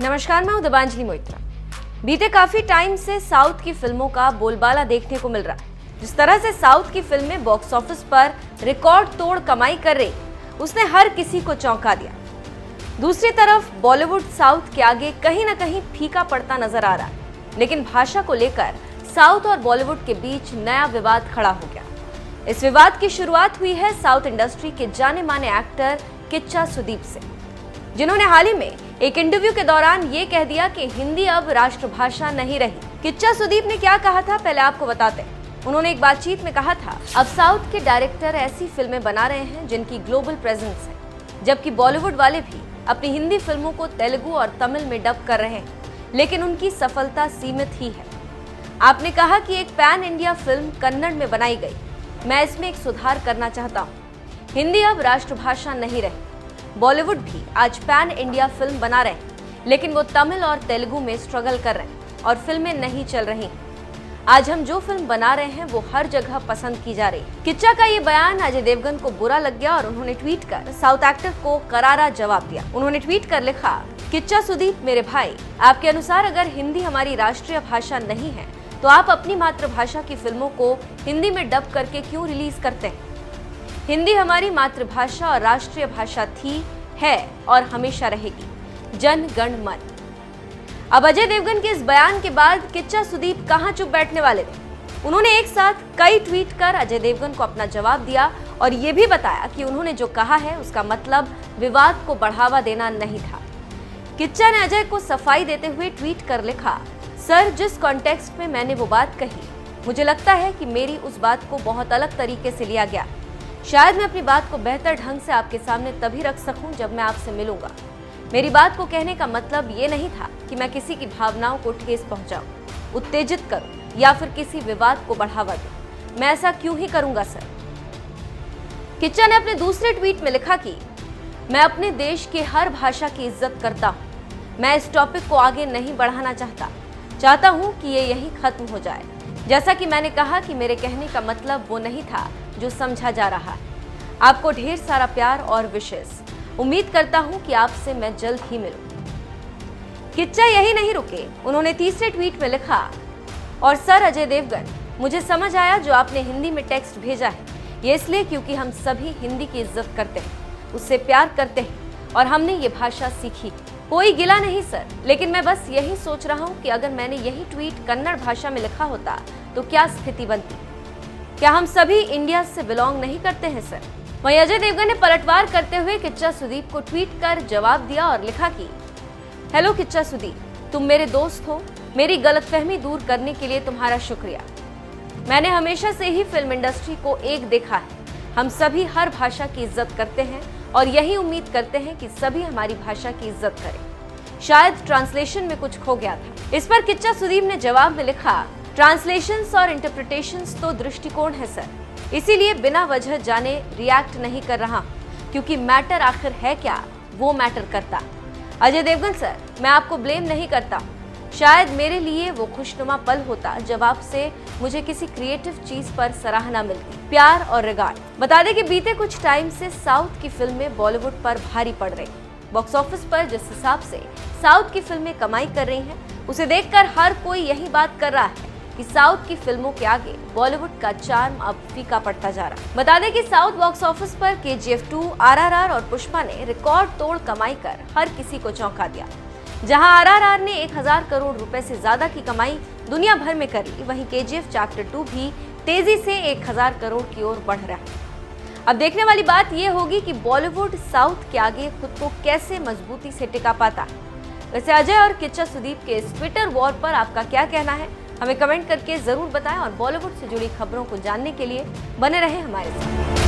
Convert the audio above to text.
नमस्कार, मैं हूं दिबांजलि मोइत्रा। बीते काफी टाइम से साउथ की फिल्मों का बोलबाला देखने को मिल रहा है। जिस तरह से साउथ की फिल्में बॉक्स ऑफिस पर रिकॉर्ड तोड़ कमाई कर रही, उसने हर किसी को चौंका दिया। दूसरी तरफ बॉलीवुड साउथ के आगे कहीं ना कहीं फीका पड़ता नजर आ रहा है। लेकिन भाषा को लेकर साउथ और बॉलीवुड के बीच नया विवाद खड़ा हो गया। इस विवाद की शुरुआत हुई है साउथ इंडस्ट्री के जाने माने एक्टर किच्चा सुदीप से, जिन्होंने हाल ही में एक इंटरव्यू के दौरान ये कह दिया कि हिंदी अब राष्ट्रभाषा नहीं रही। किच्चा सुदीप ने क्या कहा था, पहले आपको बताते हैं। उन्होंने एक बातचीत में कहा था, अब साउथ के डायरेक्टर ऐसी फिल्में बना रहे हैं जिनकी ग्लोबल प्रेजेंस है, जबकि बॉलीवुड वाले भी अपनी हिंदी फिल्मों को तेलुगु और तमिल में डब कर रहे हैं, लेकिन उनकी सफलता सीमित ही है। आपने कहा कि एक पैन इंडिया फिल्म कन्नड़ में बनाई गई, मैं इसमें एक सुधार करना चाहता हूँ। हिंदी अब राष्ट्रभाषा नहीं रही। बॉलीवुड भी आज पैन इंडिया फिल्म बना रहे हैं, लेकिन वो तमिल और तेलुगु में स्ट्रगल कर रहे हैं और फिल्में नहीं चल रही। आज हम जो फिल्म बना रहे हैं वो हर जगह पसंद की जा रही है। किच्चा का ये बयान अजय देवगन को बुरा लग गया और उन्होंने ट्वीट कर साउथ एक्टर को करारा जवाब दिया। उन्होंने ट्वीट कर लिखा, किच्चा सुदीप मेरे भाई, आपके अनुसार अगर हिंदी हमारी राष्ट्रीय भाषा नहीं है तो आप अपनी मातृभाषा की फिल्मों को हिंदी में डब करके क्यों रिलीज करते हैं? हिंदी हमारी मातृभाषा और राष्ट्रीय भाषा थी, है और हमेशा रहेगी। जन गण मन। अब अजय देवगन के इस बयान के बाद किच्चा सुदीप कहां चुप बैठने वाले थे। उन्होंने एक साथ कई ट्वीट कर अजय देवगन को अपना जवाब दिया और ये भी बताया कि उन्होंने जो कहा है उसका मतलब विवाद को बढ़ावा देना नहीं था। किच्चा ने अजय को सफाई देते हुए ट्वीट कर लिखा, सर, जिस कॉन्टेक्स्ट में मैंने वो बात कही, मुझे लगता है कि मेरी उस बात को बहुत अलग तरीके से लिया गया। शायद मैं अपनी बात को बेहतर ढंग से आपके सामने तभी रख सकूं जब मैं आपसे मिलूंगा। मेरी बात को कहने का मतलब ये नहीं था कि मैं किसी की भावनाओं को ठेस पहुंचाऊं, उत्तेजित करूं या फिर किसी विवाद को बढ़ावा दूं। मैं ऐसा क्यों ही करूंगा सर। किच्चा ने अपने दूसरे ट्वीट में लिखा कि मैं अपने देश की हर भाषा की इज्जत करता हूं। मैं इस टॉपिक को आगे नहीं बढ़ाना चाहता हूं कि ये यहीं खत्म हो जाए। जैसा कि मैंने कहा कि मेरे कहने का मतलब वो नहीं था जो समझा जा रहा है। आपको ढेर सारा प्यार और विशेष। उम्मीद करता हूं कि आपसे मैं जल्द ही मिलूं। किच्चा यही नहीं रुके, उन्होंने तीसरे ट्वीट में लिखा, और सर अजय देवगन, मुझे समझ आया जो आपने हिंदी में टेक्स्ट भेजा है, ये इसलिए क्योंकि हम सभी हिंदी की इज्जत करते हैं, उससे प्यार करते हैं और हमने ये भाषा सीखी। कोई गिला नहीं सर, लेकिन मैं बस यही सोच रहा हूँ कि अगर मैंने यही ट्वीट कन्नड़ भाषा में लिखा होता तो क्या स्थिति बनती। क्या हम सभी इंडिया से बिलोंग नहीं करते हैं सर? वहीं अजय देवगन ने पलटवार करते हुए किच्चा सुदीप को ट्वीट कर जवाब दिया और लिखा कि हेलो किच्चा सुदीप, तुम मेरे दोस्त हो। मेरी गलतफहमी दूर करने के लिए तुम्हारा शुक्रिया। मैंने हमेशा से ही फिल्म इंडस्ट्री को एक देखा है। हम सभी हर भाषा की इज्जत करते हैं और यही उम्मीद करते हैं कि सभी हमारी भाषा की इज्जत करें। शायद ट्रांसलेशन में कुछ खो गया था। इस पर किच्चा सुदीप ने जवाब में लिखा, ट्रांसलेशंस और इंटरप्रिटेशंस तो दृष्टिकोण है सर, इसीलिए बिना वजह जाने रिएक्ट नहीं कर रहा, क्योंकि मैटर आखिर है क्या, वो मैटर करता। अजय देवगन सर, मैं आपको ब्लेम नहीं करता। शायद मेरे लिए वो खुशनुमा पल होता जब आपसे मुझे किसी क्रिएटिव चीज पर सराहना मिलती, प्यार और रिगार्ड। बता दें कि बीते कुछ टाइम से साउथ की फिल्में बॉलीवुड पर भारी पड़ रही। बॉक्स ऑफिस पर जिस हिसाब से साउथ की फिल्में कमाई कर रही हैं, उसे देखकर हर कोई यही बात कर रहा है कि साउथ की फिल्मों के आगे बॉलीवुड का चार्म अब फीका पड़ता जा रहा है। बता दें कि साउथ बॉक्स ऑफिस पर KGF 2, RRR और पुष्पा ने रिकॉर्ड तोड़ कमाई कर हर किसी को चौंका दिया। जहां RRR ने 1000 करोड़ रुपए से ज्यादा की कमाई दुनिया भर में करी, वहीं KGF चैप्टर 2 भी तेजी से 1000 करोड़ की ओर बढ़ रहा है। अब देखने वाली बात यह होगी कि बॉलीवुड साउथ के आगे खुद को कैसे मजबूती से टिका पाता है। वैसे अजय और किच्चा सुदीप के इस ट्विटर वॉर पर आपका क्या कहना है, हमें कमेंट करके जरूर बताएं और बॉलीवुड से जुड़ी खबरों को जानने के लिए बने रहें हमारे साथ।